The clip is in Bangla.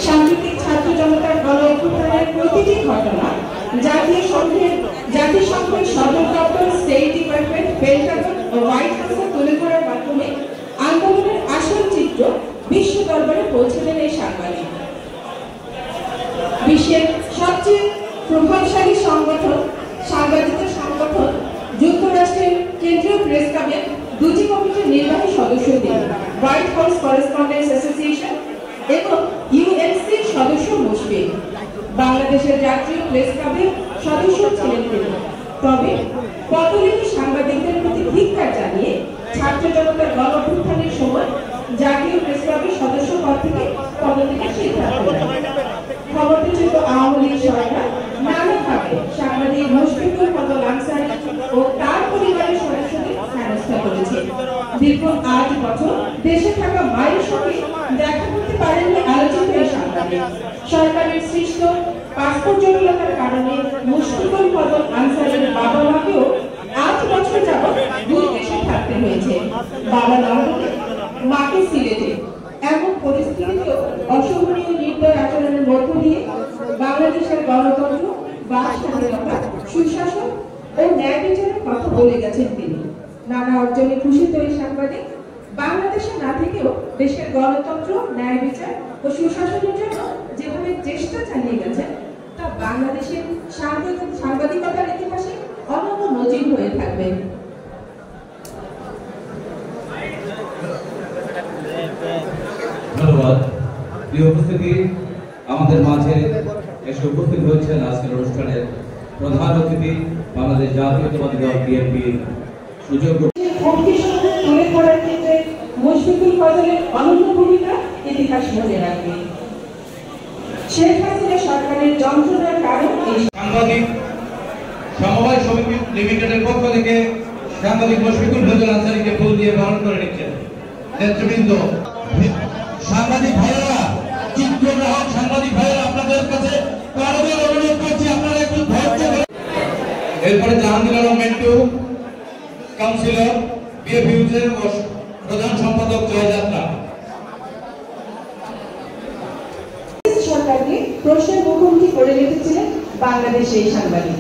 সাম্প্রতিক ছাত্র জনতার গণ অভ্যুত্থানের প্রতিটি ঘটনা জাতিসংঘের সদর দপ্তর, স্টেট ডিপার্টমেন্ট, পেন্টাগন ও হোয়াইট হাউসে তুলে ধরার মাধ্যমে আন্দোলনের আসল চিত্র বিশ্ব দরবারে পৌঁছে দেন এই সাংবাদিক। বিশ্বের সবচেয়ে প্রভাবশালী সাংবাদিকদের সংগঠন যুক্তরাষ্ট্রের কেন্দ্রীয় প্রেস ক্লাবের দুটি কমিটির নির্বাহী সদস্য তিনি, হোয়াইট হাউস করেসপন্ডেন্টস অ্যাসোসিয়েশন এবং ইউএনসির সদস্য মুশফিক। বাংলাদেশের জাতীয় প্রেস ক্লাবের সদস্য ছিলেন তিনি। তবে পদলিপি সাংবাদিকদের প্রতি ধিক্কার জানিয়ে ছাত্র জনতার গণ অভ্যুত্থানের সময় জাতীয় প্রেস ক্লাবের সদস্য পদ থেকে পদত্যাগের সিদ্ধান্ত নেন। ক্ষমতাচ্যুত আওয়ামী লীগ সরকার নানাভাবে সাংবাদিক মুশফিকুল ফজল আনসারী ও তার পরিবারের সদস্যদের হেনস্থা করেছে। দীর্ঘ ৮ বছর দেশে থাকা মায়ের সঙ্গে দেখা করতে পারেননি আলোচিত এই সাংবাদিক। সরকারের সৃষ্ট পাসপোর্ট জটিলতার কারণে মুশফিকুল ফজল আনসারীর বাবা মাকেও ৮ বছর যাবৎ দুই দেশে থাকতে হয়েছে। বাবা লন্ডনে, মাকে সিলেটে। এমন পরিস্থিতিতেও অসহনীয় নির্দয় আচরণের মধ্য দিয়ে বাংলাদেশের গণতন্ত্র, বাক স্বাধীনতা, সুশাসন ও ন্যায় বিচারের কথা বলে গেছেন তিনি। নানা অর্জনে খুশি এই সাংবাদিক বাংলাদেশে না থেকেও দেশের গণতন্ত্র, ন্যায় বিচার ও সুশাসনের জন্য যেভাবে চেষ্টা চালিয়ে গেছেন তা বাংলাদেশের সাংবাদিকতার ইতিহাসে অনন্য নজির হয়ে থাকবে। ধন্যবাদ। প্রিয় উপস্থিতি, আমাদের মাঝে এসে উপস্থিত হয়েছেন আজকের অনুষ্ঠানের প্রধান অতিথি, বাংলাদেশ জাতীয়তাবাদী দল বিএনপির সুযোগ্য তুলে ধরার ক্ষেত্রে মুশফিকুল ফজলের অনন্য ভূমিকা ইতিহাস মনে রাখবে। শেখ হাসিনা সরকারের যন্ত্রণার কারণ সাংবাদিক সমবায় সমিতি লিমিটেডের পক্ষ থেকে সাংবাদিক মুশফিকুল ফজল আনসারীকে ফুল দিয়ে বরণ করে নিচ্ছেন নেতৃবৃন্দ। সাংবাদিক ভাইয়েরা, চিত্রগ্রাহক সাংবাদিক ভাইয়েরা, আপনাদের কাছে কারণের অনুরোধ করছি আপনারা একটু ধৈর্য ধরে। এরপরে জাহাঙ্গীর আলম মেন্টু, কাউন্সিলর, বিএফইউজের প্রধান সম্পাদক জয়যাত্রা। সরকারকে প্রশ্নের মুখোমুখি করে রেখেছিলেন বাংলাদেশ এই সাংবাদিক।